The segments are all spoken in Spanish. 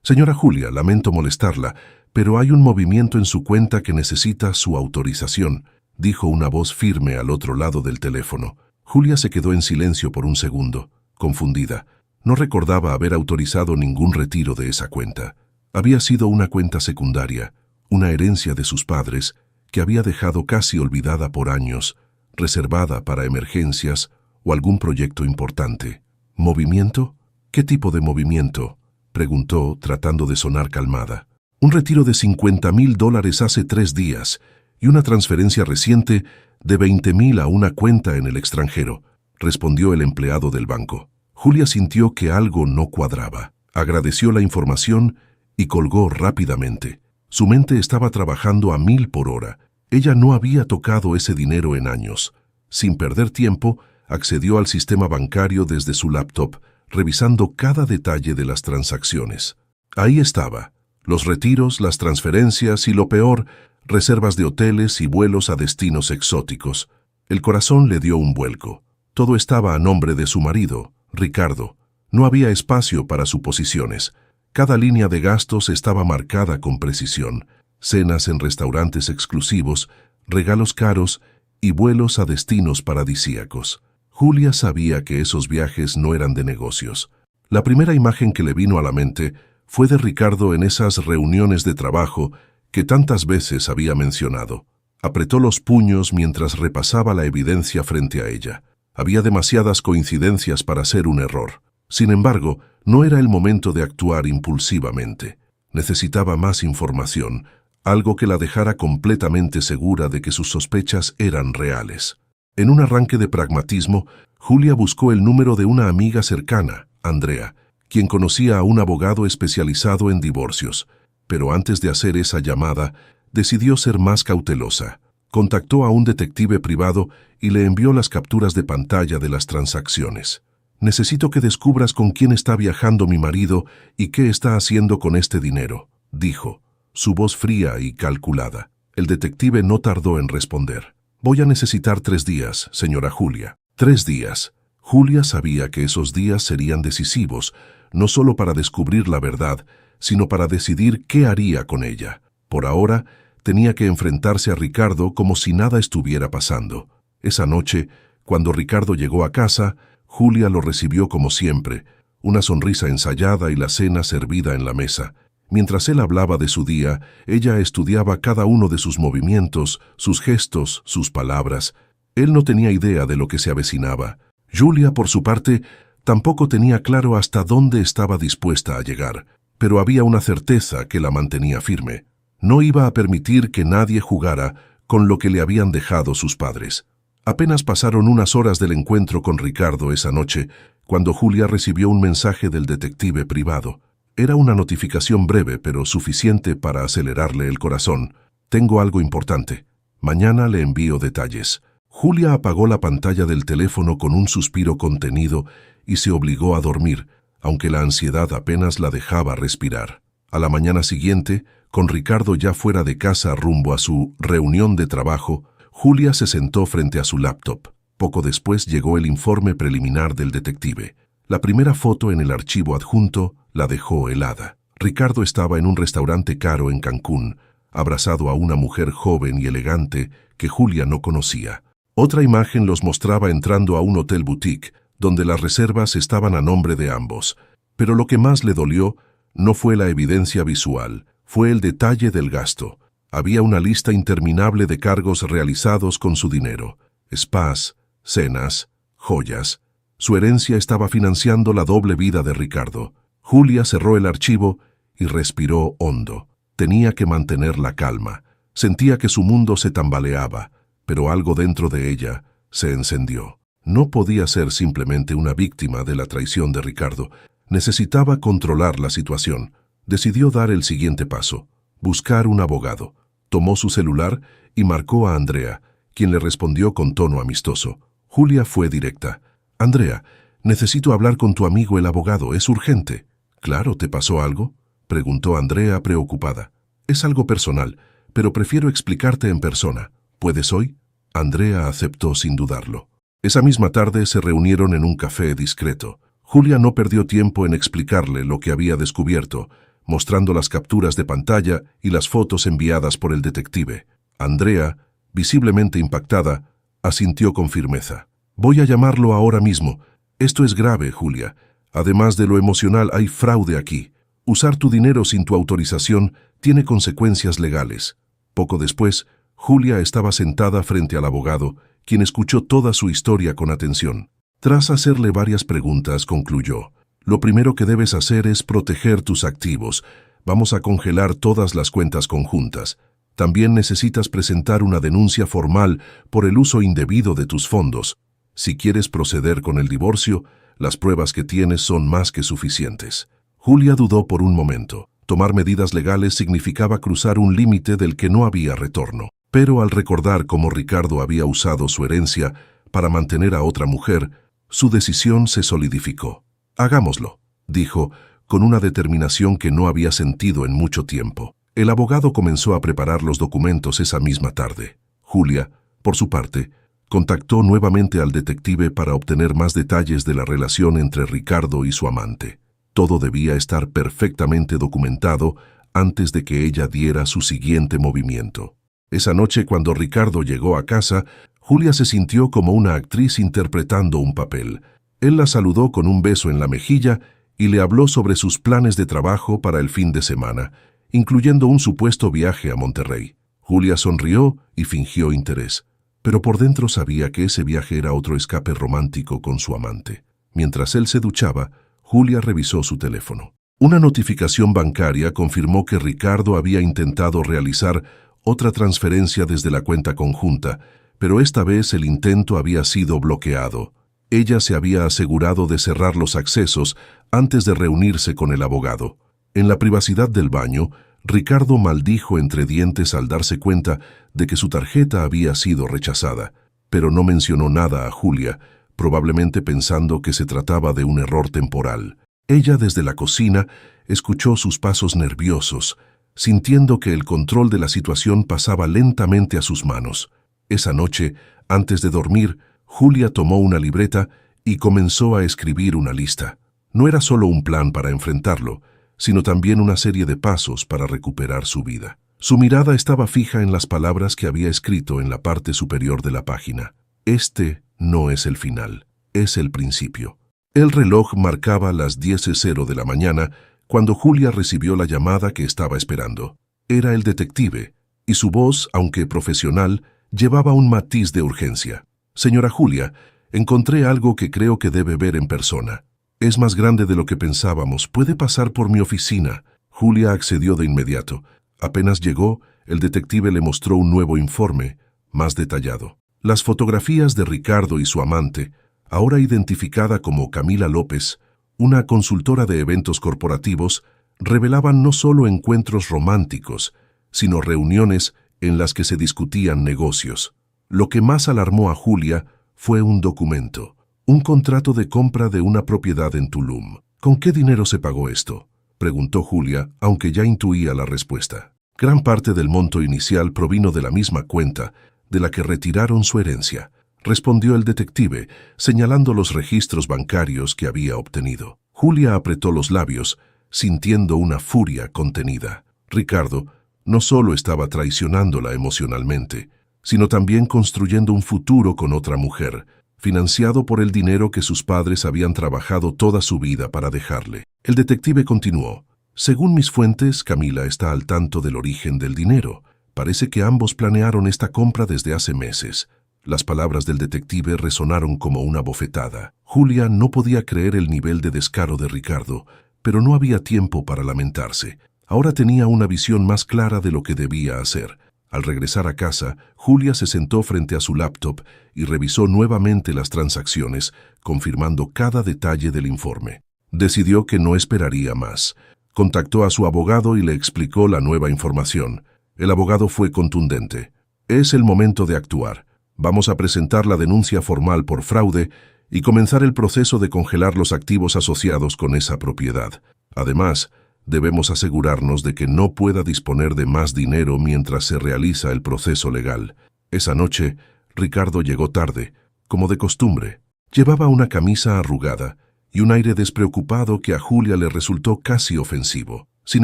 Señora Julia, lamento molestarla, pero hay un movimiento en su cuenta que necesita su autorización, dijo una voz firme al otro lado del teléfono. Julia se quedó en silencio por un segundo, confundida. No recordaba haber autorizado ningún retiro de esa cuenta. Había sido una cuenta secundaria, una herencia de sus padres, que había dejado casi olvidada por años, reservada para emergencias o algún proyecto importante. ¿Movimiento? ¿Qué tipo de movimiento?, preguntó, tratando de sonar calmada. Un retiro de $50,000 hace 3 días y una transferencia reciente de $20,000 a una cuenta en el extranjero, respondió el empleado del banco. Julia sintió que algo no cuadraba. Agradeció la información y colgó rápidamente. Su mente estaba trabajando a 1000 por hora. Ella no había tocado ese dinero en años. Sin perder tiempo, accedió al sistema bancario desde su laptop, revisando cada detalle de las transacciones. Ahí estaba: los retiros, las transferencias y, lo peor, reservas de hoteles y vuelos a destinos exóticos. El corazón le dio un vuelco. Todo estaba a nombre de su marido, Ricardo. No había espacio para suposiciones. Cada línea de gastos estaba marcada con precisión: cenas en restaurantes exclusivos, regalos caros y vuelos a destinos paradisíacos. Julia sabía que esos viajes no eran de negocios. La primera imagen que le vino a la mente fue de Ricardo en esas reuniones de trabajo que tantas veces había mencionado. Apretó los puños mientras repasaba la evidencia frente a ella. Había demasiadas coincidencias para ser un error. Sin embargo, no era el momento de actuar impulsivamente. Necesitaba más información, algo que la dejara completamente segura de que sus sospechas eran reales. En un arranque de pragmatismo, Julia buscó el número de una amiga cercana, Andrea, quien conocía a un abogado especializado en divorcios. Pero antes de hacer esa llamada, decidió ser más cautelosa. Contactó a un detective privado y le envió las capturas de pantalla de las transacciones. «Necesito que descubras con quién está viajando mi marido y qué está haciendo con este dinero», dijo, su voz fría y calculada. El detective no tardó en responder. «Voy a necesitar 3 días, señora Julia». 3 días. Julia sabía que esos días serían decisivos, no solo para descubrir la verdad, sino para decidir qué haría con ella. Por ahora, tenía que enfrentarse a Ricardo como si nada estuviera pasando. Esa noche, cuando Ricardo llegó a casa, Julia lo recibió como siempre, una sonrisa ensayada y la cena servida en la mesa. Mientras él hablaba de su día, ella estudiaba cada uno de sus movimientos, sus gestos, sus palabras. Él no tenía idea de lo que se avecinaba. Julia, por su parte, tampoco tenía claro hasta dónde estaba dispuesta a llegar, pero había una certeza que la mantenía firme. No iba a permitir que nadie jugara con lo que le habían dejado sus padres. Apenas pasaron unas horas del encuentro con Ricardo esa noche, cuando Julia recibió un mensaje del detective privado. Era una notificación breve, pero suficiente para acelerarle el corazón. «Tengo algo importante. Mañana le envío detalles». Julia apagó la pantalla del teléfono con un suspiro contenido y se obligó a dormir, aunque la ansiedad apenas la dejaba respirar. A la mañana siguiente, con Ricardo ya fuera de casa rumbo a su reunión de trabajo, Julia se sentó frente a su laptop. Poco después llegó el informe preliminar del detective. La primera foto en el archivo adjunto la dejó helada. Ricardo estaba en un restaurante caro en Cancún, abrazado a una mujer joven y elegante que Julia no conocía. Otra imagen los mostraba entrando a un hotel boutique, donde las reservas estaban a nombre de ambos. Pero lo que más le dolió no fue la evidencia visual, fue el detalle del gasto. Había una lista interminable de cargos realizados con su dinero: spas, cenas, joyas. Su herencia estaba financiando la doble vida de Ricardo. Julia cerró el archivo y respiró hondo. Tenía que mantener la calma. Sentía que su mundo se tambaleaba, pero algo dentro de ella se encendió. No podía ser simplemente una víctima de la traición de Ricardo. Necesitaba controlar la situación. Decidió dar el siguiente paso: buscar un abogado. Tomó su celular y marcó a Andrea, quien le respondió con tono amistoso. Julia fue directa. «Andrea, necesito hablar con tu amigo el abogado, es urgente». «Claro, ¿te pasó algo?», preguntó Andrea preocupada. «Es algo personal, pero prefiero explicarte en persona. ¿Puedes hoy?». Andrea aceptó sin dudarlo. Esa misma tarde se reunieron en un café discreto. Julia no perdió tiempo en explicarle lo que había descubierto, mostrando las capturas de pantalla y las fotos enviadas por el detective. Andrea, visiblemente impactada, asintió con firmeza. «Voy a llamarlo ahora mismo. Esto es grave, Julia. Además de lo emocional, hay fraude aquí. Usar tu dinero sin tu autorización tiene consecuencias legales». Poco después, Julia estaba sentada frente al abogado, quien escuchó toda su historia con atención. Tras hacerle varias preguntas, concluyó: «Lo primero que debes hacer es proteger tus activos. Vamos a congelar todas las cuentas conjuntas. También necesitas presentar una denuncia formal por el uso indebido de tus fondos. Si quieres proceder con el divorcio, las pruebas que tienes son más que suficientes». Julia dudó por un momento. Tomar medidas legales significaba cruzar un límite del que no había retorno. Pero al recordar cómo Ricardo había usado su herencia para mantener a otra mujer, su decisión se solidificó. «Hagámoslo», dijo, con una determinación que no había sentido en mucho tiempo. El abogado comenzó a preparar los documentos esa misma tarde. Julia, por su parte, contactó nuevamente al detective para obtener más detalles de la relación entre Ricardo y su amante. Todo debía estar perfectamente documentado antes de que ella diera su siguiente movimiento. Esa noche, cuando Ricardo llegó a casa, Julia se sintió como una actriz interpretando un papel. Él la saludó con un beso en la mejilla y le habló sobre sus planes de trabajo para el fin de semana, incluyendo un supuesto viaje a Monterrey. Julia sonrió y fingió interés, pero por dentro sabía que ese viaje era otro escape romántico con su amante. Mientras él se duchaba, Julia revisó su teléfono. Una notificación bancaria confirmó que Ricardo había intentado realizar otra transferencia desde la cuenta conjunta, pero esta vez el intento había sido bloqueado. Ella se había asegurado de cerrar los accesos antes de reunirse con el abogado. En la privacidad del baño, Ricardo maldijo entre dientes al darse cuenta de que su tarjeta había sido rechazada, pero no mencionó nada a Julia, probablemente pensando que se trataba de un error temporal. Ella, desde la cocina, escuchó sus pasos nerviosos, sintiendo que el control de la situación pasaba lentamente a sus manos. Esa noche, antes de dormir, Julia tomó una libreta y comenzó a escribir una lista. No era solo un plan para enfrentarlo, sino también una serie de pasos para recuperar su vida. Su mirada estaba fija en las palabras que había escrito en la parte superior de la página. «Este no es el final, es el principio». El reloj marcaba las 10:00 de la mañana cuando Julia recibió la llamada que estaba esperando. Era el detective, y su voz, aunque profesional, llevaba un matiz de urgencia. «Señora Julia, encontré algo que creo que debe ver en persona. Es más grande de lo que pensábamos. ¿Puede pasar por mi oficina?» Julia accedió de inmediato. Apenas llegó, el detective le mostró un nuevo informe, más detallado. Las fotografías de Ricardo y su amante, ahora identificada como Camila López, una consultora de eventos corporativos, revelaban no solo encuentros románticos, sino reuniones en las que se discutían negocios. Lo que más alarmó a Julia fue un documento, un contrato de compra de una propiedad en Tulum. «¿Con qué dinero se pagó esto?», preguntó Julia, aunque ya intuía la respuesta. Gran parte del monto inicial provino de la misma cuenta de la que retiraron su herencia, respondió el detective, señalando los registros bancarios que había obtenido. Julia apretó los labios, sintiendo una furia contenida. Ricardo no solo estaba traicionándola emocionalmente, sino también construyendo un futuro con otra mujer, financiado por el dinero que sus padres habían trabajado toda su vida para dejarle. El detective continuó: «Según mis fuentes, Camila está al tanto del origen del dinero. Parece que ambos planearon esta compra desde hace meses». Las palabras del detective resonaron como una bofetada. Julia no podía creer el nivel de descaro de Ricardo, pero no había tiempo para lamentarse. Ahora tenía una visión más clara de lo que debía hacer. Al regresar a casa, Julia se sentó frente a su laptop y revisó nuevamente las transacciones, confirmando cada detalle del informe. Decidió que no esperaría más. Contactó a su abogado y le explicó la nueva información. El abogado fue contundente. «Es el momento de actuar. Vamos a presentar la denuncia formal por fraude y comenzar el proceso de congelar los activos asociados con esa propiedad. Además, debemos asegurarnos de que no pueda disponer de más dinero mientras se realiza el proceso legal». Esa noche, Ricardo llegó tarde, como de costumbre. Llevaba una camisa arrugada y un aire despreocupado que a Julia le resultó casi ofensivo. Sin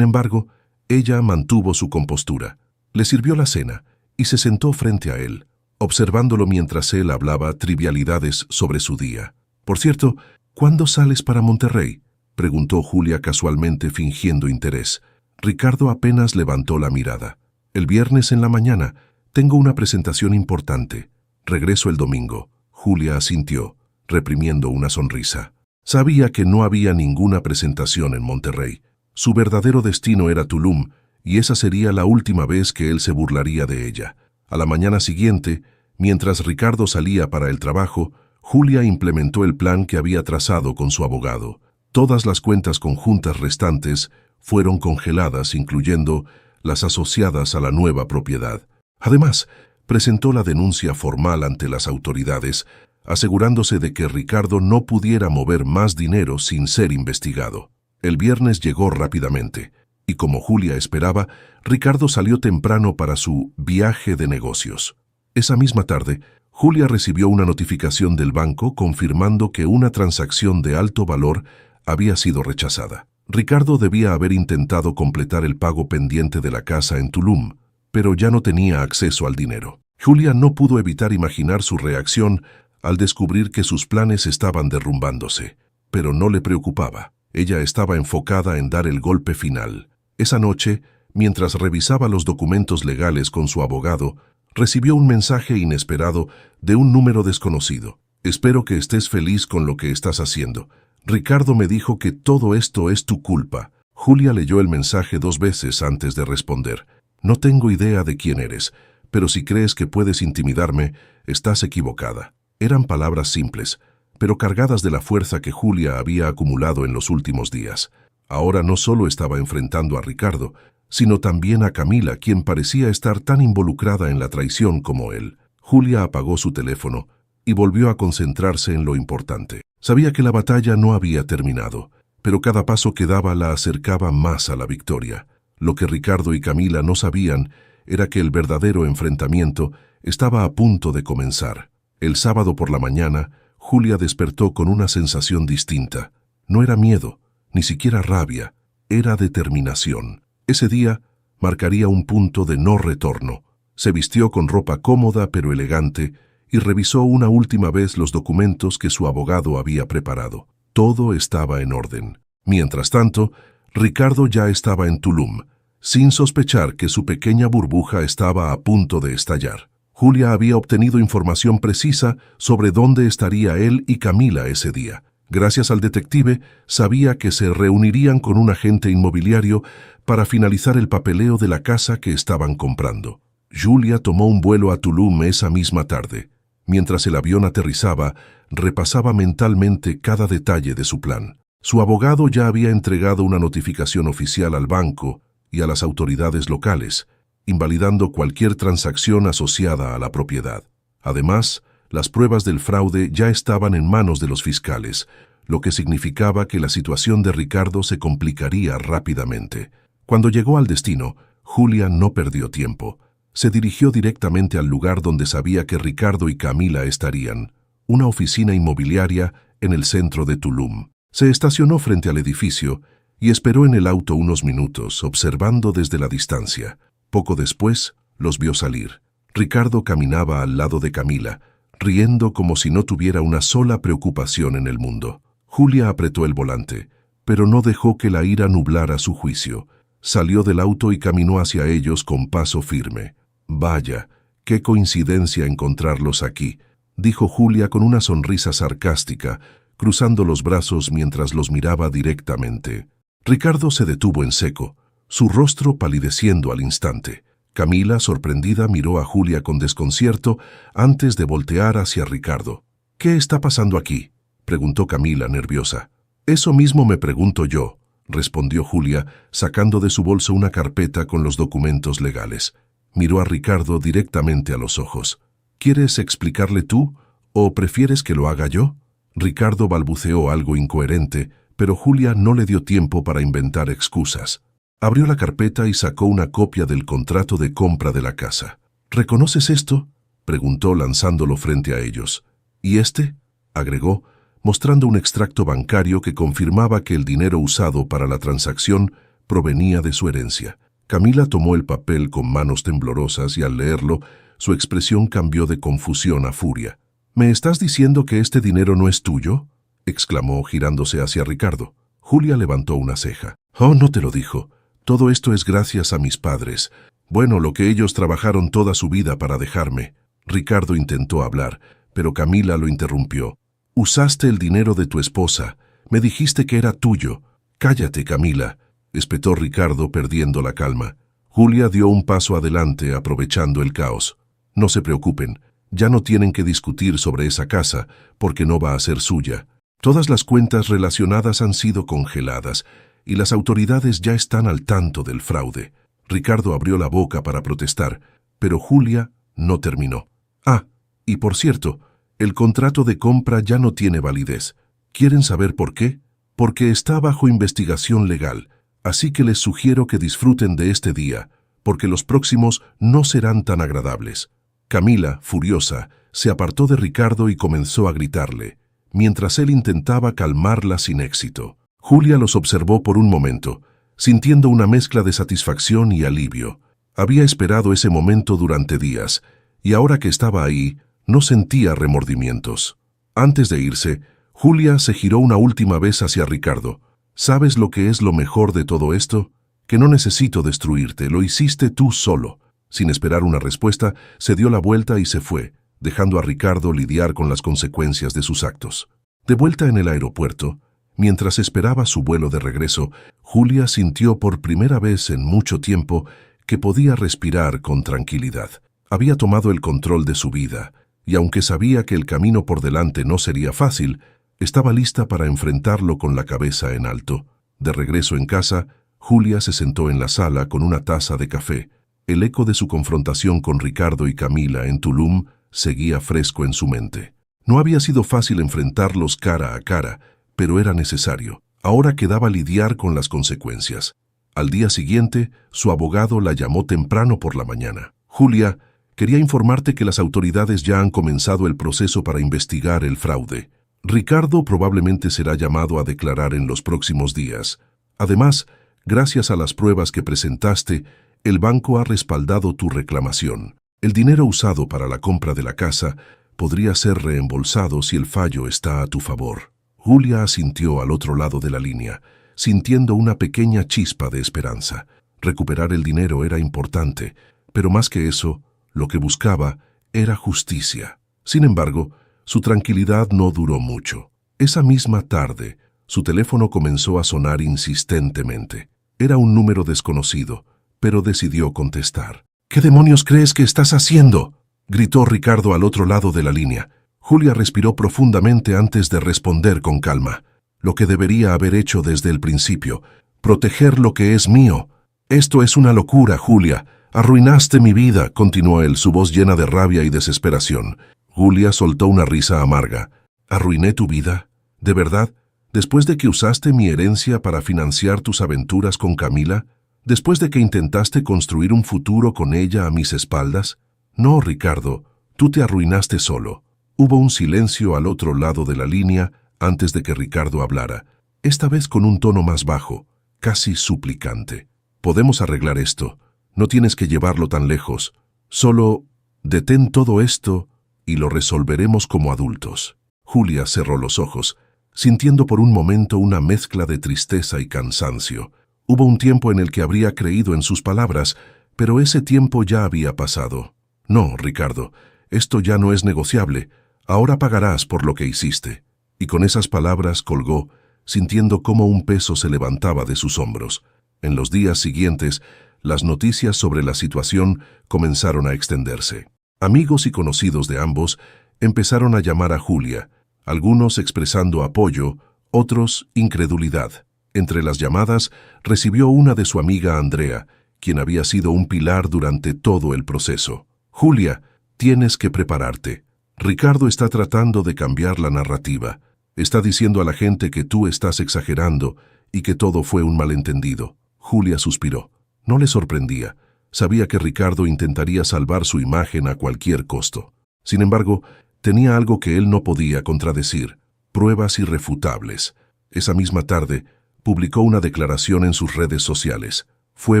embargo, ella mantuvo su compostura. Le sirvió la cena y se sentó frente a él, observándolo mientras él hablaba trivialidades sobre su día. «Por cierto, ¿cuándo sales para Monterrey?», preguntó Julia casualmente fingiendo interés. Ricardo apenas levantó la mirada. «El viernes en la mañana. Tengo una presentación importante. Regreso el domingo». Julia asintió, reprimiendo una sonrisa. Sabía que no había ninguna presentación en Monterrey. Su verdadero destino era Tulum, y esa sería la última vez que él se burlaría de ella. A la mañana siguiente, mientras Ricardo salía para el trabajo, Julia implementó el plan que había trazado con su abogado. Todas las cuentas conjuntas restantes fueron congeladas, incluyendo las asociadas a la nueva propiedad. Además, presentó la denuncia formal ante las autoridades, asegurándose de que Ricardo no pudiera mover más dinero sin ser investigado. El viernes llegó rápidamente, y como Julia esperaba, Ricardo salió temprano para su viaje de negocios. Esa misma tarde, Julia recibió una notificación del banco confirmando que una transacción de alto valor había sido rechazada. Ricardo debía haber intentado completar el pago pendiente de la casa en Tulum, pero ya no tenía acceso al dinero. Julia no pudo evitar imaginar su reacción al descubrir que sus planes estaban derrumbándose, pero no le preocupaba. Ella estaba enfocada en dar el golpe final. Esa noche, mientras revisaba los documentos legales con su abogado, recibió un mensaje inesperado de un número desconocido. «Espero que estés feliz con lo que estás haciendo. Ricardo me dijo que todo esto es tu culpa». Julia leyó el mensaje 2 veces antes de responder. «No tengo idea de quién eres, pero si crees que puedes intimidarme, estás equivocada». Eran palabras simples, pero cargadas de la fuerza que Julia había acumulado en los últimos días. Ahora no solo estaba enfrentando a Ricardo, sino también a Camila, quien parecía estar tan involucrada en la traición como él. Julia apagó su teléfono y volvió a concentrarse en lo importante. Sabía que la batalla no había terminado, pero cada paso que daba la acercaba más a la victoria. Lo que Ricardo y Camila no sabían era que el verdadero enfrentamiento estaba a punto de comenzar. El sábado por la mañana, Julia despertó con una sensación distinta. No era miedo, ni siquiera rabia, era determinación. Ese día marcaría un punto de no retorno. Se vistió con ropa cómoda pero elegante y revisó una última vez los documentos que su abogado había preparado. Todo estaba en orden. Mientras tanto, Ricardo ya estaba en Tulum, sin sospechar que su pequeña burbuja estaba a punto de estallar. Julia había obtenido información precisa sobre dónde estaría él y Camila ese día. Gracias al detective, sabía que se reunirían con un agente inmobiliario para finalizar el papeleo de la casa que estaban comprando. Julia tomó un vuelo a Tulum esa misma tarde. Mientras el avión aterrizaba, repasaba mentalmente cada detalle de su plan. Su abogado ya había entregado una notificación oficial al banco y a las autoridades locales, invalidando cualquier transacción asociada a la propiedad. Además, las pruebas del fraude ya estaban en manos de los fiscales, lo que significaba que la situación de Ricardo se complicaría rápidamente. Cuando llegó al destino, Julia no perdió tiempo. Se dirigió directamente al lugar donde sabía que Ricardo y Camila estarían, una oficina inmobiliaria en el centro de Tulum. Se estacionó frente al edificio y esperó en el auto unos minutos, observando desde la distancia. Poco después, los vio salir. Ricardo caminaba al lado de Camila, riendo como si no tuviera una sola preocupación en el mundo. Julia apretó el volante, pero no dejó que la ira nublara su juicio. Salió del auto y caminó hacia ellos con paso firme. «Vaya, qué coincidencia encontrarlos aquí», dijo Julia con una sonrisa sarcástica, cruzando los brazos mientras los miraba directamente. Ricardo se detuvo en seco, su rostro palideciendo al instante. Camila, sorprendida, miró a Julia con desconcierto antes de voltear hacia Ricardo. «¿Qué está pasando aquí?», preguntó Camila, nerviosa. «Eso mismo me pregunto yo», respondió Julia, sacando de su bolso una carpeta con los documentos legales. Miró a Ricardo directamente a los ojos. «¿Quieres explicarle tú o prefieres que lo haga yo?». Ricardo balbuceó algo incoherente, pero Julia no le dio tiempo para inventar excusas. Abrió la carpeta y sacó una copia del contrato de compra de la casa. «¿Reconoces esto?», preguntó lanzándolo frente a ellos. «¿Y este?», agregó, mostrando un extracto bancario que confirmaba que el dinero usado para la transacción provenía de su herencia. Camila tomó el papel con manos temblorosas y al leerlo, su expresión cambió de confusión a furia. «¿Me estás diciendo que este dinero no es tuyo?», exclamó girándose hacia Ricardo. Julia levantó una ceja. «Oh, no te lo dijo. Todo esto es gracias a mis padres. Bueno, lo que ellos trabajaron toda su vida para dejarme». Ricardo intentó hablar, pero Camila lo interrumpió. «Usaste el dinero de tu esposa. Me dijiste que era tuyo». «Cállate, Camila», espetó Ricardo perdiendo la calma. Julia dio un paso adelante aprovechando el caos. «No se preocupen, ya no tienen que discutir sobre esa casa porque no va a ser suya. Todas las cuentas relacionadas han sido congeladas y las autoridades ya están al tanto del fraude». Ricardo abrió la boca para protestar, pero Julia no terminó. «Ah, y por cierto, el contrato de compra ya no tiene validez. ¿Quieren saber por qué? Porque está bajo investigación legal, así que les sugiero que disfruten de este día, porque los próximos no serán tan agradables». Camila, furiosa, se apartó de Ricardo y comenzó a gritarle, mientras él intentaba calmarla sin éxito. Julia los observó por un momento, sintiendo una mezcla de satisfacción y alivio. Había esperado ese momento durante días, y ahora que estaba ahí, no sentía remordimientos. Antes de irse, Julia se giró una última vez hacia Ricardo. «¿Sabes lo que es lo mejor de todo esto? Que no necesito destruirte, lo hiciste tú solo». Sin esperar una respuesta, se dio la vuelta y se fue, dejando a Ricardo lidiar con las consecuencias de sus actos. De vuelta en el aeropuerto, mientras esperaba su vuelo de regreso, Julia sintió por primera vez en mucho tiempo que podía respirar con tranquilidad. Había tomado el control de su vida, y aunque sabía que el camino por delante no sería fácil, estaba lista para enfrentarlo con la cabeza en alto. De regreso en casa, Julia se sentó en la sala con una taza de café. El eco de su confrontación con Ricardo y Camila en Tulum seguía fresco en su mente. No había sido fácil enfrentarlos cara a cara, pero era necesario. Ahora quedaba lidiar con las consecuencias. Al día siguiente, su abogado la llamó temprano por la mañana. «Julia, quería informarte que las autoridades ya han comenzado el proceso para investigar el fraude. Ricardo probablemente será llamado a declarar en los próximos días. Además, gracias a las pruebas que presentaste, el banco ha respaldado tu reclamación. El dinero usado para la compra de la casa podría ser reembolsado si el fallo está a tu favor». Julia asintió al otro lado de la línea, sintiendo una pequeña chispa de esperanza. Recuperar el dinero era importante, pero más que eso, lo que buscaba era justicia. Sin embargo, su tranquilidad no duró mucho. Esa misma tarde, su teléfono comenzó a sonar insistentemente. Era un número desconocido, pero decidió contestar. «¿Qué demonios crees que estás haciendo?», gritó Ricardo al otro lado de la línea. Julia respiró profundamente antes de responder con calma. «Lo que debería haber hecho desde el principio, proteger lo que es mío». «Esto es una locura, Julia. Arruinaste mi vida», continuó él, su voz llena de rabia y desesperación. Julia soltó una risa amarga. «¿Arruiné tu vida? ¿De verdad? ¿Después de que usaste mi herencia para financiar tus aventuras con Camila? ¿Después de que intentaste construir un futuro con ella a mis espaldas? No, Ricardo, tú te arruinaste solo». Hubo un silencio al otro lado de la línea antes de que Ricardo hablara, esta vez con un tono más bajo, casi suplicante. «Podemos arreglar esto. No tienes que llevarlo tan lejos. Solo detén todo esto y lo resolveremos como adultos». Julia cerró los ojos, sintiendo por un momento una mezcla de tristeza y cansancio. Hubo un tiempo en el que habría creído en sus palabras, pero ese tiempo ya había pasado. «No, Ricardo, esto ya no es negociable. Ahora pagarás por lo que hiciste». Y con esas palabras colgó, sintiendo cómo un peso se levantaba de sus hombros. En los días siguientes, las noticias sobre la situación comenzaron a extenderse. Amigos y conocidos de ambos empezaron a llamar a Julia, algunos expresando apoyo, otros incredulidad. Entre las llamadas, recibió una de su amiga Andrea, quien había sido un pilar durante todo el proceso. «Julia, tienes que prepararte. Ricardo está tratando de cambiar la narrativa. Está diciendo a la gente que tú estás exagerando y que todo fue un malentendido». Julia suspiró. No le sorprendía. Sabía que Ricardo intentaría salvar su imagen a cualquier costo. Sin embargo, tenía algo que él no podía contradecir: pruebas irrefutables. Esa misma tarde, Publicó una declaración en sus redes sociales. Fue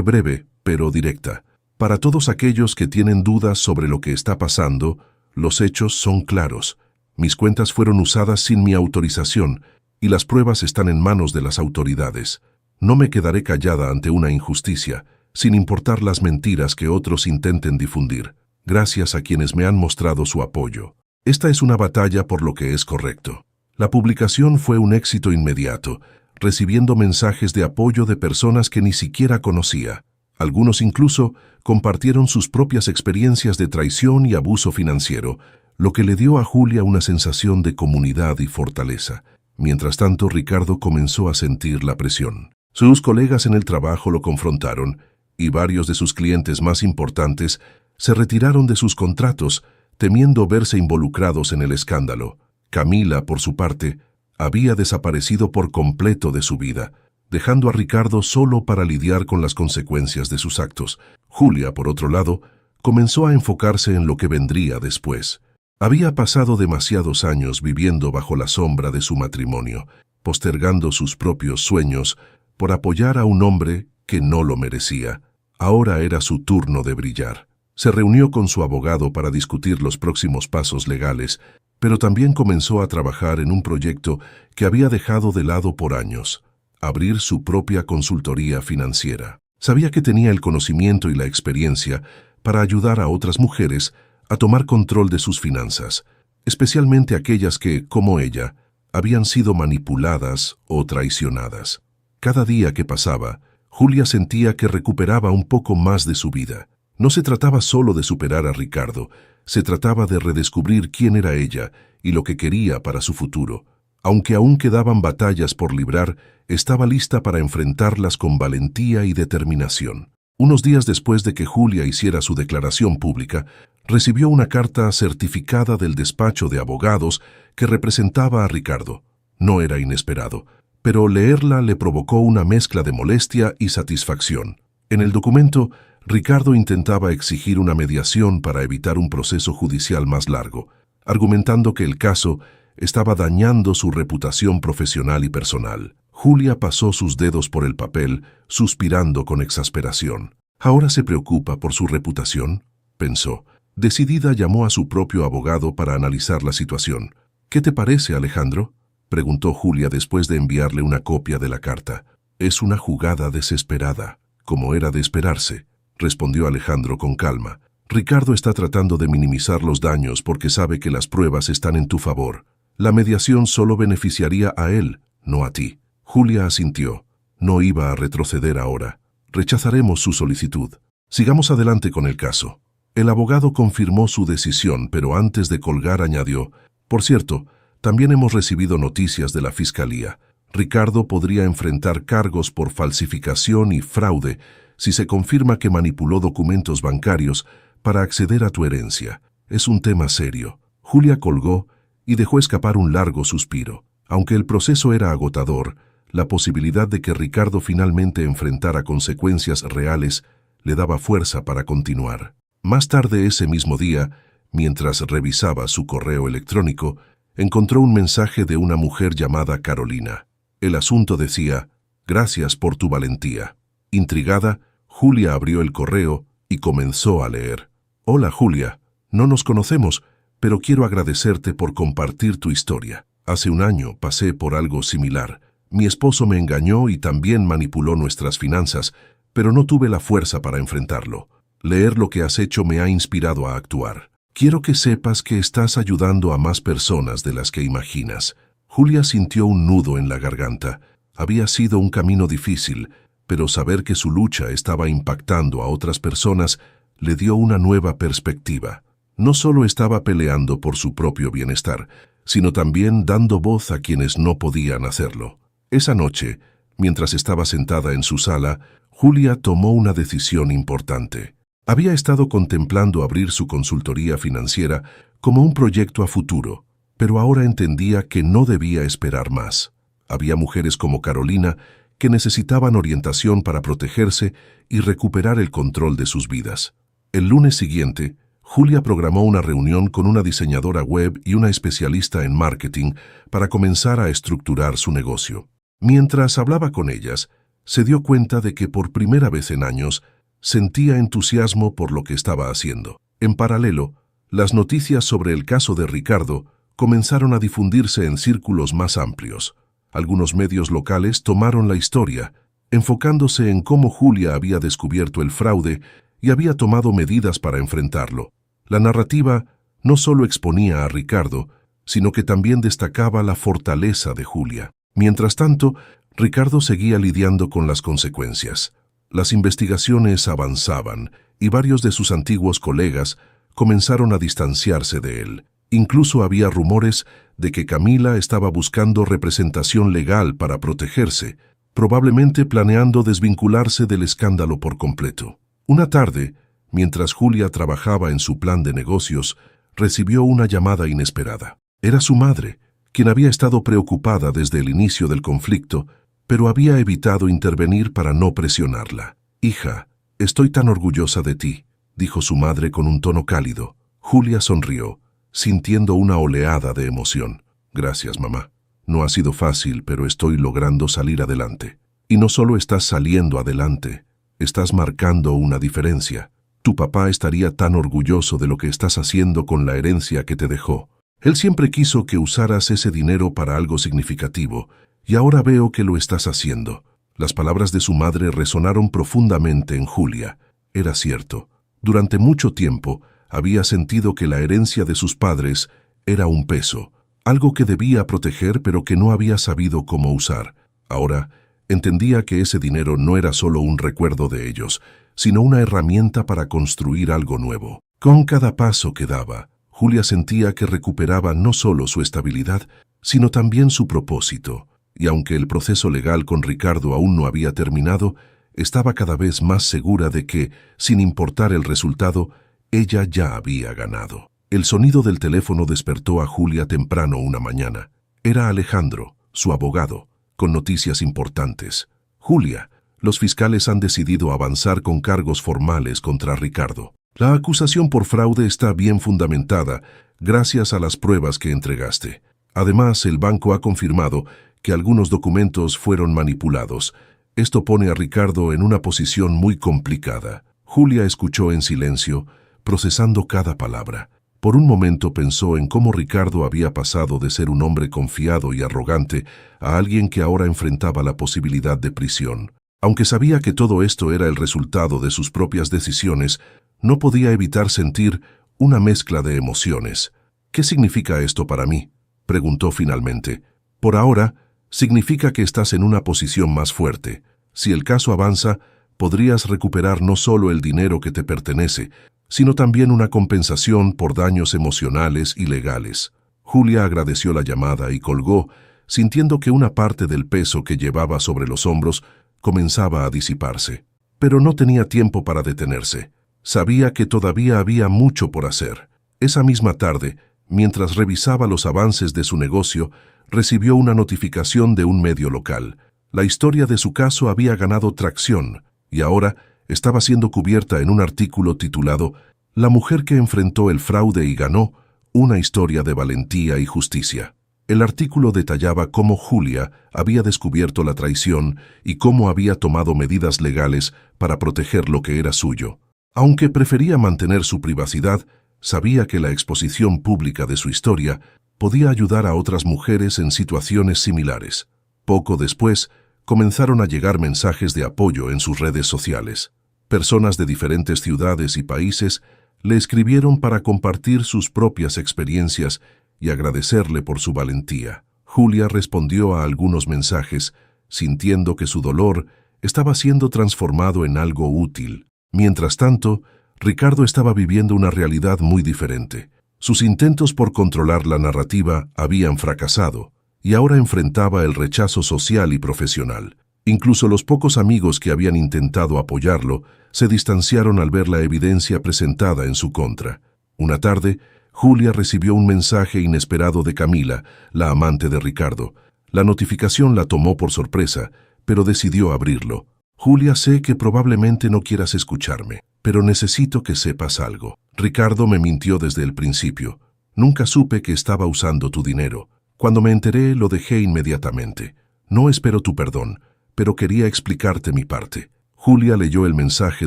breve, pero directa. Para todos aquellos que tienen dudas sobre lo que está pasando, los hechos son claros. Mis cuentas fueron usadas sin mi autorización y las pruebas están en manos de las autoridades. No me quedaré callada ante una injusticia, sin importar las mentiras que otros intenten difundir. Gracias a quienes me han mostrado su apoyo. Esta es una batalla por lo que es correcto. La publicación fue un éxito inmediato, recibiendo mensajes de apoyo de personas que ni siquiera conocía. Algunos incluso compartieron sus propias experiencias de traición y abuso financiero, lo que le dio a Julia una sensación de comunidad y fortaleza. Mientras tanto, Ricardo comenzó a sentir la presión. Sus colegas en el trabajo lo confrontaron y varios de sus clientes más importantes se retiraron de sus contratos, temiendo verse involucrados en el escándalo. Camila, por su parte, había desaparecido por completo de su vida, dejando a Ricardo solo para lidiar con las consecuencias de sus actos. Julia, por otro lado, comenzó a enfocarse en lo que vendría después. Había pasado demasiados años viviendo bajo la sombra de su matrimonio, postergando sus propios sueños por apoyar a un hombre que no lo merecía. Ahora era su turno de brillar. Se reunió con su abogado para discutir los próximos pasos legales, pero también comenzó a trabajar en un proyecto que había dejado de lado por años: abrir su propia consultoría financiera. Sabía que tenía el conocimiento y la experiencia para ayudar a otras mujeres a tomar control de sus finanzas, especialmente aquellas que, como ella, habían sido manipuladas o traicionadas. Cada día que pasaba, Julia sentía que recuperaba un poco más de su vida. No se trataba solo de superar a Ricardo, se trataba de redescubrir quién era ella y lo que quería para su futuro. Aunque aún quedaban batallas por librar, estaba lista para enfrentarlas con valentía y determinación. Unos días después de que Julia hiciera su declaración pública, recibió una carta certificada del despacho de abogados que representaba a Ricardo. No era inesperado, pero leerla le provocó una mezcla de molestia y satisfacción. En el documento, Ricardo intentaba exigir una mediación para evitar un proceso judicial más largo, argumentando que el caso estaba dañando su reputación profesional y personal. Julia pasó sus dedos por el papel, suspirando con exasperación. ¿Ahora se preocupa por su reputación?, pensó. Decidida, llamó a su propio abogado para analizar la situación. ¿Qué te parece, Alejandro?, preguntó Julia después de enviarle una copia de la carta. Es una jugada desesperada, como era de esperarse, respondió Alejandro con calma. Ricardo está tratando de minimizar los daños porque sabe que las pruebas están en tu favor. La mediación solo beneficiaría a él, no a ti. Julia asintió. No iba a retroceder ahora. Rechazaremos su solicitud. Sigamos adelante con el caso. El abogado confirmó su decisión, pero antes de colgar añadió: por cierto, también hemos recibido noticias de la Fiscalía. Ricardo podría enfrentar cargos por falsificación y fraude si se confirma que manipuló documentos bancarios para acceder a tu herencia. Es un tema serio. Julia colgó y dejó escapar un largo suspiro. Aunque el proceso era agotador, la posibilidad de que Ricardo finalmente enfrentara consecuencias reales le daba fuerza para continuar. Más tarde ese mismo día, mientras revisaba su correo electrónico, encontró un mensaje de una mujer llamada Carolina. El asunto decía: gracias por tu valentía. Intrigada, Julia abrió el correo y comenzó a leer. Hola Julia, no nos conocemos, pero quiero agradecerte por compartir tu historia. Hace un año pasé por algo similar. Mi esposo me engañó y también manipuló nuestras finanzas, pero no tuve la fuerza para enfrentarlo. Leer lo que has hecho me ha inspirado a actuar. Quiero que sepas que estás ayudando a más personas de las que imaginas. Julia sintió un nudo en la garganta. Había sido un camino difícil, pero saber que su lucha estaba impactando a otras personas le dio una nueva perspectiva. No solo estaba peleando por su propio bienestar, sino también dando voz a quienes no podían hacerlo. Esa noche, mientras estaba sentada en su sala, Julia tomó una decisión importante. Había estado contemplando abrir su consultoría financiera como un proyecto a futuro, pero ahora entendía que no debía esperar más. Había mujeres como Carolina que necesitaban orientación para protegerse y recuperar el control de sus vidas. El lunes siguiente, Julia programó una reunión con una diseñadora web y una especialista en marketing para comenzar a estructurar su negocio. Mientras hablaba con ellas, se dio cuenta de que por primera vez en años sentía entusiasmo por lo que estaba haciendo. En paralelo, las noticias sobre el caso de Ricardo comenzaron a difundirse en círculos más amplios. Algunos medios locales tomaron la historia, enfocándose en cómo Julia había descubierto el fraude y había tomado medidas para enfrentarlo. La narrativa no solo exponía a Ricardo, sino que también destacaba la fortaleza de Julia. Mientras tanto, Ricardo seguía lidiando con las consecuencias. Las investigaciones avanzaban y varios de sus antiguos colegas comenzaron a distanciarse de él. Incluso había rumores de que Camila estaba buscando representación legal para protegerse, probablemente planeando desvincularse del escándalo por completo. Una tarde, mientras Julia trabajaba en su plan de negocios, recibió una llamada inesperada. Era su madre, quien había estado preocupada desde el inicio del conflicto, pero había evitado intervenir para no presionarla. «Hija, estoy tan orgullosa de ti», dijo su madre con un tono cálido. Julia sonrió, sintiendo una oleada de emoción. «Gracias, mamá. No ha sido fácil, pero estoy logrando salir adelante. Y no solo estás saliendo adelante, estás marcando una diferencia. Tu papá estaría tan orgulloso de lo que estás haciendo con la herencia que te dejó. Él siempre quiso que usaras ese dinero para algo significativo, y ahora veo que lo estás haciendo». Las palabras de su madre resonaron profundamente en Julia. Era cierto. Durante mucho tiempo había sentido que la herencia de sus padres era un peso, algo que debía proteger pero que no había sabido cómo usar. Ahora entendía que ese dinero no era solo un recuerdo de ellos, sino una herramienta para construir algo nuevo. Con cada paso que daba, Julia sentía que recuperaba no solo su estabilidad, sino también su propósito. Y aunque el proceso legal con Ricardo aún no había terminado, estaba cada vez más segura de que, sin importar el resultado, ella ya había ganado. El sonido del teléfono despertó a Julia temprano una mañana. Era Alejandro, su abogado, con noticias importantes. «Julia, los fiscales han decidido avanzar con cargos formales contra Ricardo. La acusación por fraude está bien fundamentada, gracias a las pruebas que entregaste. Además, el banco ha confirmado que algunos documentos fueron manipulados. Esto pone a Ricardo en una posición muy complicada». Julia escuchó en silencio, procesando cada palabra. Por un momento pensó en cómo Ricardo había pasado de ser un hombre confiado y arrogante a alguien que ahora enfrentaba la posibilidad de prisión. Aunque sabía que todo esto era el resultado de sus propias decisiones, no podía evitar sentir una mezcla de emociones. «¿Qué significa esto para mí?», preguntó finalmente. «Por ahora, significa que estás en una posición más fuerte. Si el caso avanza, podrías recuperar no solo el dinero que te pertenece, sino también una compensación por daños emocionales y legales». Julia agradeció la llamada y colgó, sintiendo que una parte del peso que llevaba sobre los hombros comenzaba a disiparse. Pero no tenía tiempo para detenerse. Sabía que todavía había mucho por hacer. Esa misma tarde, mientras revisaba los avances de su negocio, recibió una notificación de un medio local. La historia de su caso había ganado tracción y ahora estaba siendo cubierta en un artículo titulado «La mujer que enfrentó el fraude y ganó, una historia de valentía y justicia». El artículo detallaba cómo Julia había descubierto la traición y cómo había tomado medidas legales para proteger lo que era suyo. Aunque prefería mantener su privacidad, sabía que la exposición pública de su historia podía ayudar a otras mujeres en situaciones similares. Poco después, comenzaron a llegar mensajes de apoyo en sus redes sociales. Personas de diferentes ciudades y países le escribieron para compartir sus propias experiencias y agradecerle por su valentía. Julia respondió a algunos mensajes, sintiendo que su dolor estaba siendo transformado en algo útil. Mientras tanto, Ricardo estaba viviendo una realidad muy diferente. Sus intentos por controlar la narrativa habían fracasado, y ahora enfrentaba el rechazo social y profesional. Incluso los pocos amigos que habían intentado apoyarlo se distanciaron al ver la evidencia presentada en su contra. Una tarde, Julia recibió un mensaje inesperado de Camila, la amante de Ricardo. La notificación la tomó por sorpresa, pero decidió abrirlo. «Julia, sé que probablemente no quieras escucharme, pero necesito que sepas algo. Ricardo me mintió desde el principio. Nunca supe que estaba usando tu dinero. Cuando me enteré, lo dejé inmediatamente. No espero tu perdón, pero quería explicarte mi parte. Julia leyó el mensaje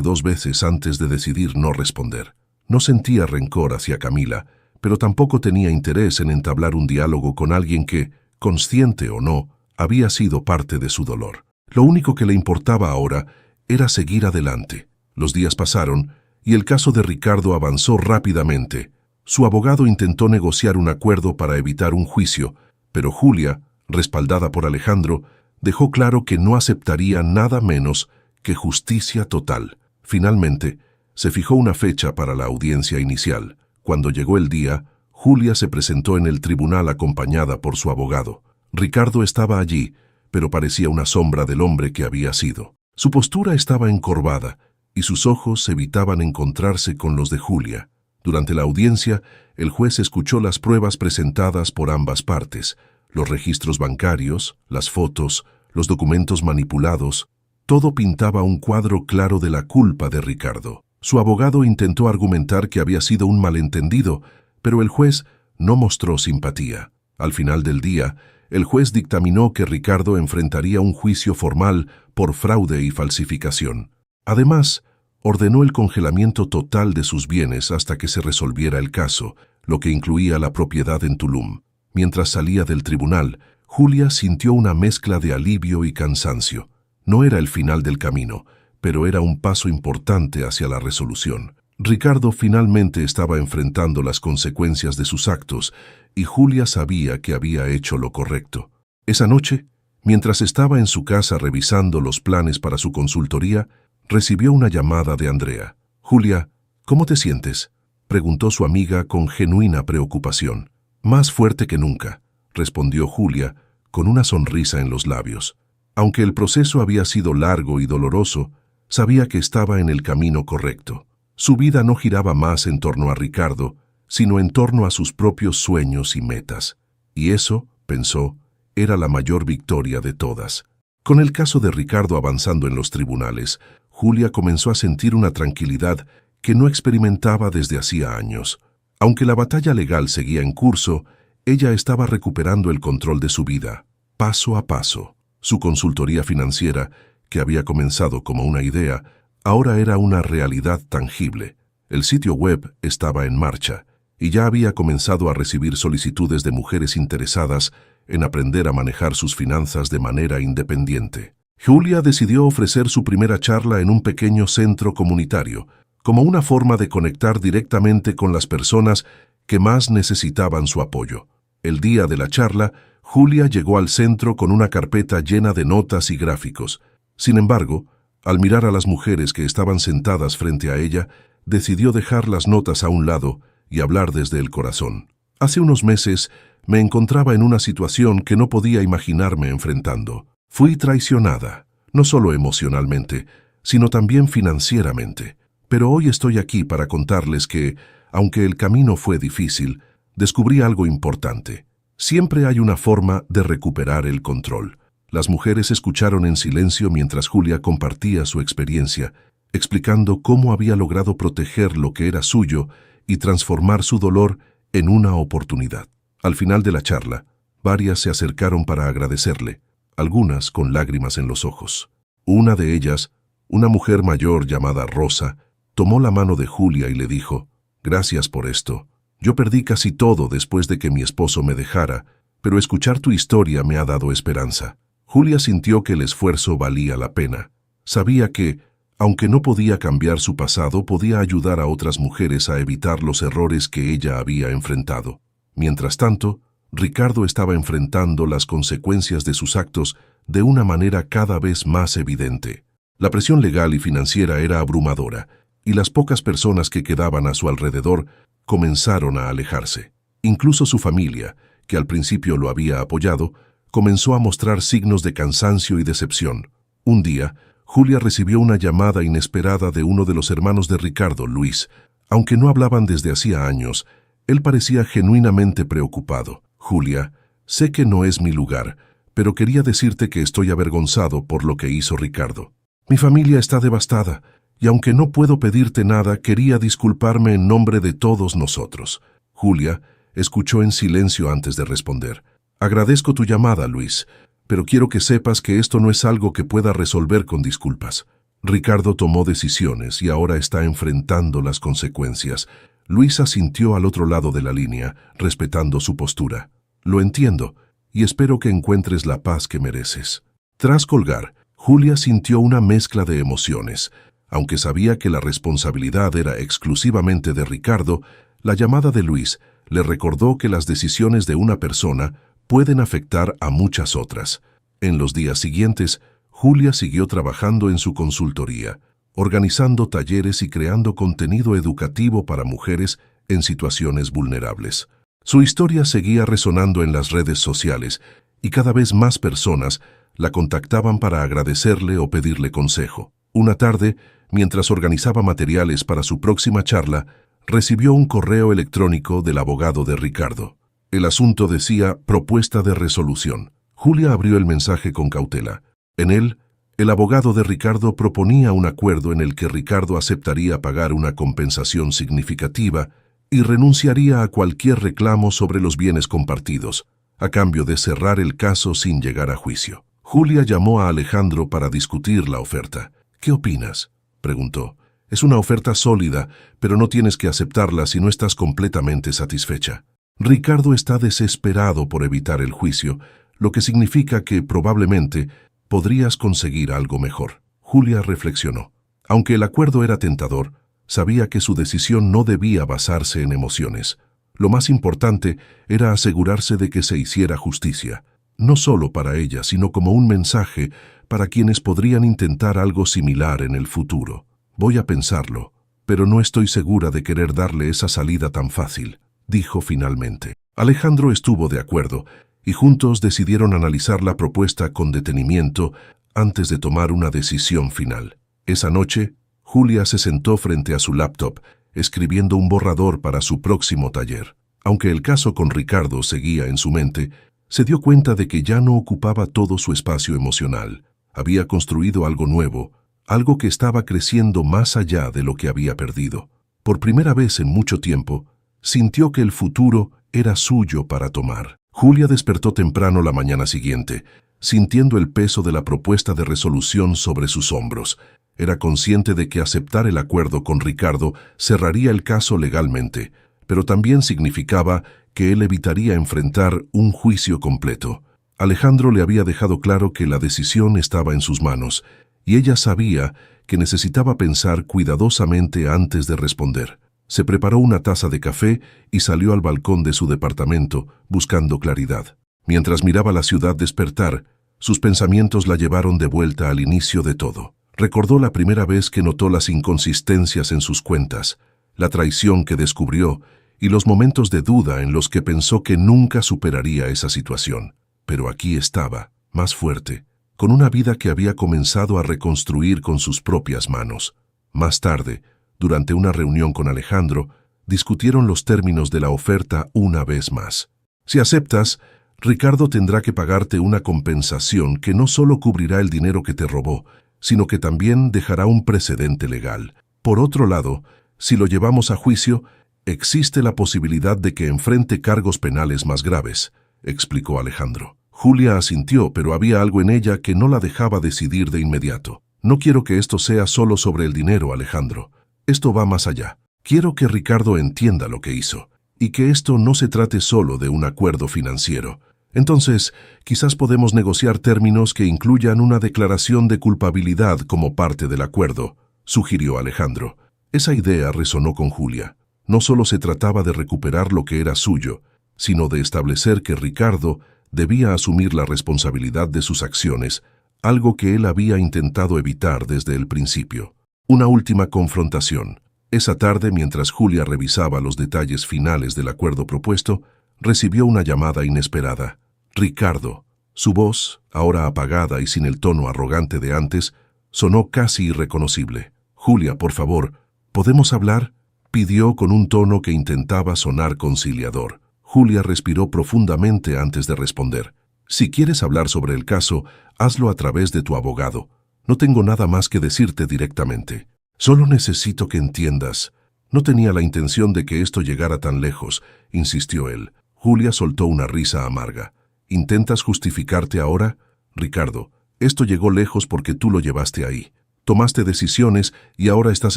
2 veces antes de decidir no responder. No sentía rencor hacia Camila, pero tampoco tenía interés en entablar un diálogo con alguien que, consciente o no, había sido parte de su dolor. Lo único que le importaba ahora era seguir adelante. Los días pasaron y el caso de Ricardo avanzó rápidamente. Su abogado intentó negociar un acuerdo para evitar un juicio, pero Julia, respaldada por Alejandro, dejó claro que no aceptaría nada menos que justicia total. Finalmente, se fijó una fecha para la audiencia inicial. Cuando llegó el día, Julia se presentó en el tribunal acompañada por su abogado. Ricardo estaba allí, pero parecía una sombra del hombre que había sido. Su postura estaba encorvada y sus ojos evitaban encontrarse con los de Julia. Durante la audiencia, el juez escuchó las pruebas presentadas por ambas partes, los registros bancarios, las fotos, los documentos manipulados. Todo pintaba un cuadro claro de la culpa de Ricardo. Su abogado intentó argumentar que había sido un malentendido, pero el juez no mostró simpatía. Al final del día, el juez dictaminó que Ricardo enfrentaría un juicio formal por fraude y falsificación. Además, ordenó el congelamiento total de sus bienes hasta que se resolviera el caso, lo que incluía la propiedad en Tulum. Mientras salía del tribunal, Julia sintió una mezcla de alivio y cansancio. No era el final del camino, pero era un paso importante hacia la resolución. Ricardo finalmente estaba enfrentando las consecuencias de sus actos y Julia sabía que había hecho lo correcto. Esa noche, mientras estaba en su casa revisando los planes para su consultoría, recibió una llamada de Andrea. «Julia, ¿cómo te sientes?», preguntó su amiga con genuina preocupación. «Más fuerte que nunca», respondió Julia, con una sonrisa en los labios. Aunque el proceso había sido largo y doloroso, sabía que estaba en el camino correcto. Su vida no giraba más en torno a Ricardo, sino en torno a sus propios sueños y metas. Y eso, pensó, era la mayor victoria de todas. Con el caso de Ricardo avanzando en los tribunales, Julia comenzó a sentir una tranquilidad que no experimentaba desde hacía años. Aunque la batalla legal seguía en curso, ella estaba recuperando el control de su vida, paso a paso. Su consultoría financiera, que había comenzado como una idea, ahora era una realidad tangible. El sitio web estaba en marcha y ya había comenzado a recibir solicitudes de mujeres interesadas en aprender a manejar sus finanzas de manera independiente. Julia decidió ofrecer su primera charla en un pequeño centro comunitario, como una forma de conectar directamente con las personas que más necesitaban su apoyo. El día de la charla, Julia llegó al centro con una carpeta llena de notas y gráficos. Sin embargo, al mirar a las mujeres que estaban sentadas frente a ella, decidió dejar las notas a un lado y hablar desde el corazón. Hace unos meses me encontraba en una situación que no podía imaginarme enfrentando. Fui traicionada, no solo emocionalmente, sino también financieramente. Pero hoy estoy aquí para contarles que, aunque el camino fue difícil, descubrí algo importante. Siempre hay una forma de recuperar el control. Las mujeres escucharon en silencio mientras Julia compartía su experiencia, explicando cómo había logrado proteger lo que era suyo y transformar su dolor en una oportunidad. Al final de la charla, varias se acercaron para agradecerle, algunas con lágrimas en los ojos. Una de ellas, una mujer mayor llamada Rosa, tomó la mano de Julia y le dijo: «Gracias por esto. Yo perdí casi todo después de que mi esposo me dejara, pero escuchar tu historia me ha dado esperanza». Julia sintió que el esfuerzo valía la pena. Sabía que, aunque no podía cambiar su pasado, podía ayudar a otras mujeres a evitar los errores que ella había enfrentado. Mientras tanto, Ricardo estaba enfrentando las consecuencias de sus actos de una manera cada vez más evidente. La presión legal y financiera era abrumadora, y las pocas personas que quedaban a su alrededor comenzaron a alejarse. Incluso su familia, que al principio lo había apoyado, comenzó a mostrar signos de cansancio y decepción. Un día, Julia recibió una llamada inesperada de uno de los hermanos de Ricardo, Luis. Aunque no hablaban desde hacía años, él parecía genuinamente preocupado. «Julia, sé que no es mi lugar, pero quería decirte que estoy avergonzado por lo que hizo Ricardo. Mi familia está devastada, y aunque no puedo pedirte nada, quería disculparme en nombre de todos nosotros». Julia escuchó en silencio antes de responder. «Agradezco tu llamada, Luis. pero quiero que sepas que esto no es algo que pueda resolver con disculpas. Ricardo tomó decisiones y ahora está enfrentando las consecuencias. Luisa sintió al otro lado de la línea, respetando su postura. Lo entiendo, y espero que encuentres la paz que mereces. Tras colgar, Julia sintió una mezcla de emociones. Aunque sabía que la responsabilidad era exclusivamente de Ricardo, la llamada de Luis le recordó que las decisiones de una persona pueden afectar a muchas otras. En los días siguientes, Julia siguió trabajando en su consultoría, organizando talleres y creando contenido educativo para mujeres en situaciones vulnerables. Su historia seguía resonando en las redes sociales y cada vez más personas la contactaban para agradecerle o pedirle consejo. Una tarde, mientras organizaba materiales para su próxima charla, recibió un correo electrónico del abogado de Ricardo. El asunto decía propuesta de resolución. Julia abrió el mensaje con cautela. En él, el abogado de Ricardo proponía un acuerdo en el que Ricardo aceptaría pagar una compensación significativa y renunciaría a cualquier reclamo sobre los bienes compartidos, a cambio de cerrar el caso sin llegar a juicio. Julia llamó a Alejandro para discutir la oferta. «¿Qué opinas?», preguntó. «Es una oferta sólida, pero no tienes que aceptarla si no estás completamente satisfecha». Ricardo está desesperado por evitar el juicio, lo que significa que probablemente podrías conseguir algo mejor. Julia reflexionó. Aunque el acuerdo era tentador, sabía que su decisión no debía basarse en emociones. Lo más importante era asegurarse de que se hiciera justicia, no solo para ella, sino como un mensaje para quienes podrían intentar algo similar en el futuro. «Voy a pensarlo, pero no estoy segura de querer darle esa salida tan fácil», dijo finalmente. Alejandro estuvo de acuerdo, y juntos decidieron analizar la propuesta con detenimiento antes de tomar una decisión final. Esa noche, Julia se sentó frente a su laptop, escribiendo un borrador para su próximo taller. Aunque el caso con Ricardo seguía en su mente, se dio cuenta de que ya no ocupaba todo su espacio emocional. Había construido algo nuevo, algo que estaba creciendo más allá de lo que había perdido. Por primera vez en mucho tiempo, sintió que el futuro era suyo para tomar. Julia despertó temprano la mañana siguiente, sintiendo el peso de la propuesta de resolución sobre sus hombros. Era consciente de que aceptar el acuerdo con Ricardo cerraría el caso legalmente, pero también significaba que él evitaría enfrentar un juicio completo. Alejandro le había dejado claro que la decisión estaba en sus manos, y ella sabía que necesitaba pensar cuidadosamente antes de responder. Se preparó una taza de café y salió al balcón de su departamento, buscando claridad. Mientras miraba la ciudad despertar, sus pensamientos la llevaron de vuelta al inicio de todo. Recordó la primera vez que notó las inconsistencias en sus cuentas, la traición que descubrió y los momentos de duda en los que pensó que nunca superaría esa situación. Pero aquí estaba, más fuerte, con una vida que había comenzado a reconstruir con sus propias manos. Más tarde, durante una reunión con Alejandro, discutieron los términos de la oferta una vez más. Si aceptas, Ricardo tendrá que pagarte una compensación que no solo cubrirá el dinero que te robó, sino que también dejará un precedente legal. Por otro lado, si lo llevamos a juicio, existe la posibilidad de que enfrente cargos penales más graves, explicó Alejandro. Julia asintió, pero había algo en ella que no la dejaba decidir de inmediato. «No quiero que esto sea solo sobre el dinero, Alejandro. Esto va más allá. Quiero que Ricardo entienda lo que hizo, y que esto no se trate solo de un acuerdo financiero. Entonces, quizás podemos negociar términos que incluyan una declaración de culpabilidad como parte del acuerdo», sugirió Alejandro. Esa idea resonó con Julia. No solo se trataba de recuperar lo que era suyo, sino de establecer que Ricardo debía asumir la responsabilidad de sus acciones, algo que él había intentado evitar desde el principio. Una última confrontación. Esa tarde, mientras Julia revisaba los detalles finales del acuerdo propuesto, recibió una llamada inesperada. Ricardo. Su voz, ahora apagada y sin el tono arrogante de antes, sonó casi irreconocible. «Julia, por favor, ¿podemos hablar?», pidió con un tono que intentaba sonar conciliador. Julia respiró profundamente antes de responder. «Si quieres hablar sobre el caso, hazlo a través de tu abogado. No tengo nada más que decirte directamente. Solo necesito que entiendas». «No tenía la intención de que esto llegara tan lejos», insistió él. Julia soltó una risa amarga. «¿Intentas justificarte ahora? Ricardo, esto llegó lejos porque tú lo llevaste ahí. Tomaste decisiones y ahora estás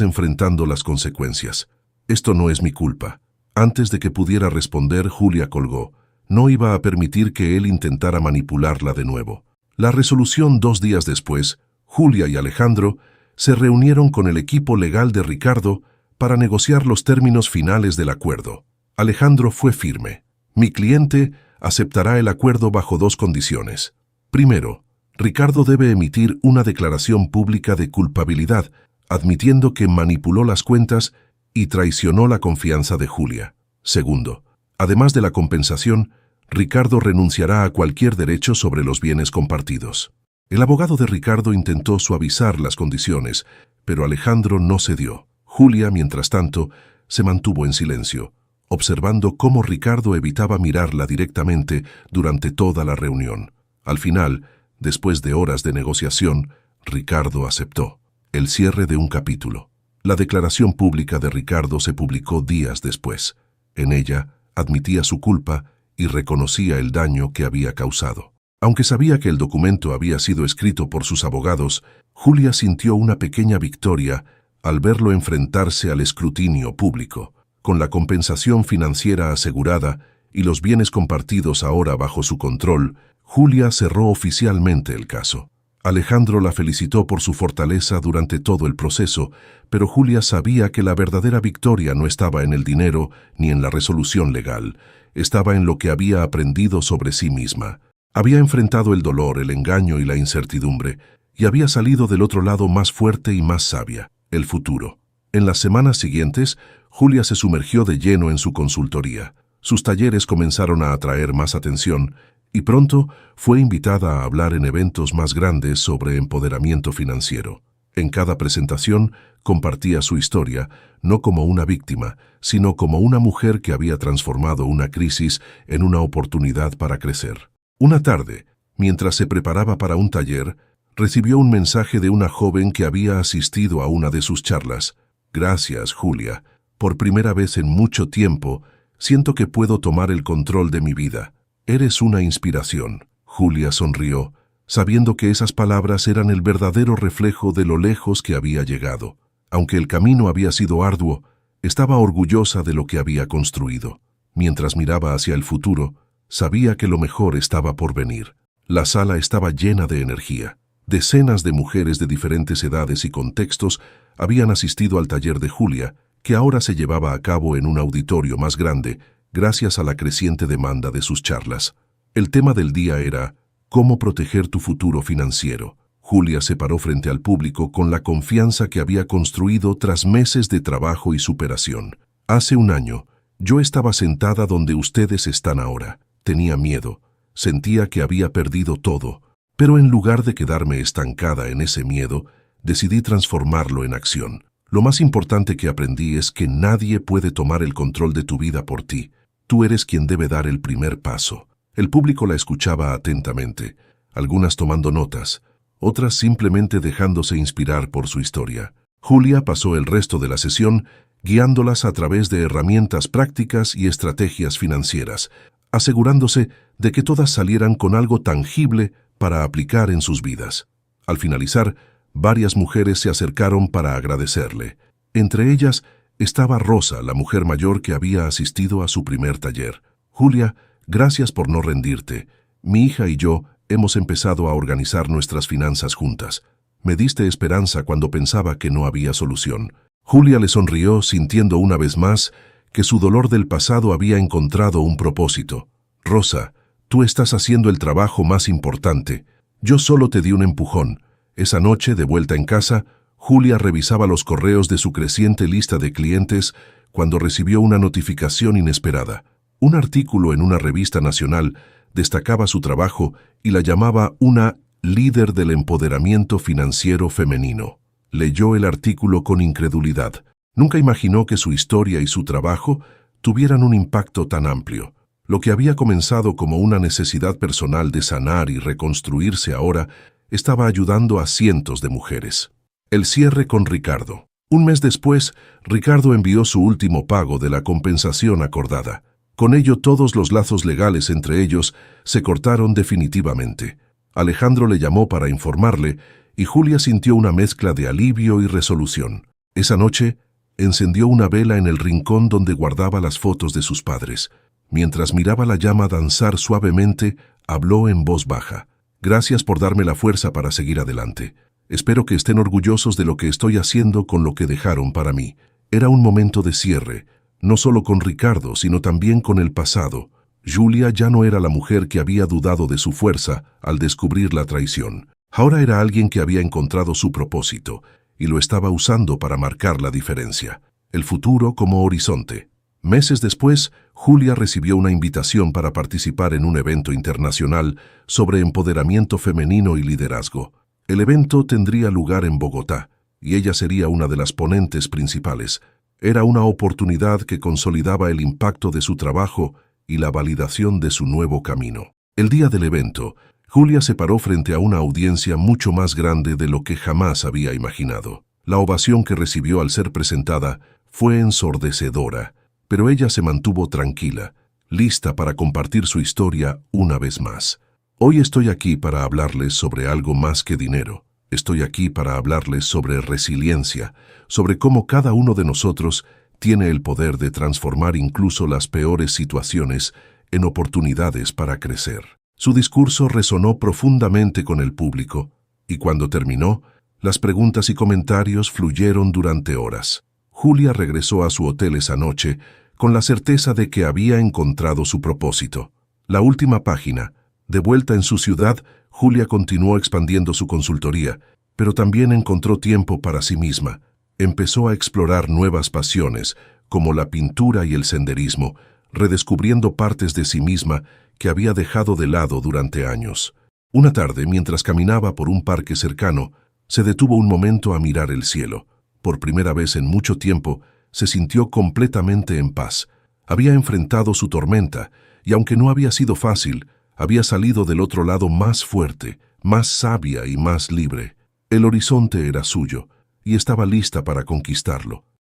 enfrentando las consecuencias. Esto no es mi culpa. Antes de que pudiera responder, Julia colgó. No iba a permitir que él intentara manipularla de nuevo. La resolución 2 días después, Julia y Alejandro se reunieron con el equipo legal de Ricardo para negociar los términos finales del acuerdo. Alejandro fue firme. Mi cliente aceptará el acuerdo bajo 2 condiciones. Primero, Ricardo debe emitir una declaración pública de culpabilidad, admitiendo que manipuló las cuentas y traicionó la confianza de Julia. Segundo, además de la compensación, Ricardo renunciará a cualquier derecho sobre los bienes compartidos. El abogado de Ricardo intentó suavizar las condiciones, pero Alejandro no cedió. Julia, mientras tanto, se mantuvo en silencio, observando cómo Ricardo evitaba mirarla directamente durante toda la reunión. Al final, después de horas de negociación, Ricardo aceptó el cierre de un capítulo. La declaración pública de Ricardo se publicó días después. En ella, admitía su culpa y reconocía el daño que había causado. Aunque sabía que el documento había sido escrito por sus abogados, Julia sintió una pequeña victoria al verlo enfrentarse al escrutinio público. Con la compensación financiera asegurada y los bienes compartidos ahora bajo su control, Julia cerró oficialmente el caso. Alejandro la felicitó por su fortaleza durante todo el proceso, pero Julia sabía que la verdadera victoria no estaba en el dinero ni en la resolución legal, estaba en lo que había aprendido sobre sí misma. Había enfrentado el dolor, el engaño y la incertidumbre, y había salido del otro lado más fuerte y más sabia, el futuro. En las semanas siguientes, Julia se sumergió de lleno en su consultoría. Sus talleres comenzaron a atraer más atención, y pronto fue invitada a hablar en eventos más grandes sobre empoderamiento financiero. En cada presentación compartía su historia, no como una víctima, sino como una mujer que había transformado una crisis en una oportunidad para crecer. Una tarde, mientras se preparaba para un taller, recibió un mensaje de una joven que había asistido a una de sus charlas. Gracias, Julia. Por primera vez en mucho tiempo, siento que puedo tomar el control de mi vida. Eres una inspiración. Julia sonrió, sabiendo que esas palabras eran el verdadero reflejo de lo lejos que había llegado. Aunque el camino había sido arduo, estaba orgullosa de lo que había construido. Mientras miraba hacia el futuro, sabía que lo mejor estaba por venir. La sala estaba llena de energía. Decenas de mujeres de diferentes edades y contextos habían asistido al taller de Julia, que ahora se llevaba a cabo en un auditorio más grande, gracias a la creciente demanda de sus charlas. El tema del día era ¿cómo proteger tu futuro financiero? Julia se paró frente al público con la confianza que había construido tras meses de trabajo y superación. Hace un año, yo estaba sentada donde ustedes están ahora. Tenía miedo, sentía que había perdido todo, pero en lugar de quedarme estancada en ese miedo, decidí transformarlo en acción. Lo más importante que aprendí es que nadie puede tomar el control de tu vida por ti. Tú eres quien debe dar el primer paso. El público la escuchaba atentamente, algunas tomando notas, otras simplemente dejándose inspirar por su historia. Julia pasó el resto de la sesión guiándolas a través de herramientas prácticas y estrategias financieras, asegurándose de que todas salieran con algo tangible para aplicar en sus vidas. Al finalizar, varias mujeres se acercaron para agradecerle. Entre ellas estaba Rosa, la mujer mayor que había asistido a su primer taller. Julia, gracias por no rendirte. Mi hija y yo hemos empezado a organizar nuestras finanzas juntas. Me diste esperanza cuando pensaba que no había solución. Julia le sonrió, sintiendo una vez más que su dolor del pasado había encontrado un propósito. Rosa, tú estás haciendo el trabajo más importante. Yo solo te di un empujón. Esa noche, de vuelta en casa, Julia revisaba los correos de su creciente lista de clientes cuando recibió una notificación inesperada. Un artículo en una revista nacional destacaba su trabajo y la llamaba una líder del empoderamiento financiero femenino. Leyó el artículo con incredulidad. Nunca imaginó que su historia y su trabajo tuvieran un impacto tan amplio. Lo que había comenzado como una necesidad personal de sanar y reconstruirse ahora estaba ayudando a cientos de mujeres. El cierre con Ricardo. Un mes después, Ricardo envió su último pago de la compensación acordada. Con ello, todos los lazos legales entre ellos se cortaron definitivamente. Alejandro le llamó para informarle y Julia sintió una mezcla de alivio y resolución. Esa noche, encendió una vela en el rincón donde guardaba las fotos de sus padres. Mientras miraba la llama danzar suavemente, habló en voz baja. Gracias por darme la fuerza para seguir adelante. Espero que estén orgullosos de lo que estoy haciendo con lo que dejaron para mí. Era un momento de cierre, no solo con Ricardo, sino también con el pasado. Julia ya no era la mujer que había dudado de su fuerza al descubrir la traición. Ahora era alguien que había encontrado su propósito y lo estaba usando para marcar la diferencia. El futuro como horizonte. Meses después, Julia recibió una invitación para participar en un evento internacional sobre empoderamiento femenino y liderazgo. El evento tendría lugar en Bogotá, y ella sería una de las ponentes principales. Era una oportunidad que consolidaba el impacto de su trabajo y la validación de su nuevo camino. El día del evento, Julia se paró frente a una audiencia mucho más grande de lo que jamás había imaginado. La ovación que recibió al ser presentada fue ensordecedora, pero ella se mantuvo tranquila, lista para compartir su historia una vez más. Hoy estoy aquí para hablarles sobre algo más que dinero. Estoy aquí para hablarles sobre resiliencia, sobre cómo cada uno de nosotros tiene el poder de transformar incluso las peores situaciones en oportunidades para crecer. Su discurso resonó profundamente con el público, y cuando terminó, las preguntas y comentarios fluyeron durante horas. Julia regresó a su hotel esa noche con la certeza de que había encontrado su propósito. La última página. De vuelta en su ciudad, Julia continuó expandiendo su consultoría, pero también encontró tiempo para sí misma. Empezó a explorar nuevas pasiones, como la pintura y el senderismo, redescubriendo partes de sí misma que había dejado de lado durante años. Una tarde, mientras caminaba por un parque cercano, se detuvo un momento a mirar el cielo. Por primera vez en mucho tiempo, se sintió completamente en paz. Había enfrentado su tormenta, y aunque no había sido fácil, había salido del otro lado más fuerte, más sabia y más libre. El horizonte era suyo, y estaba lista para conquistarlo.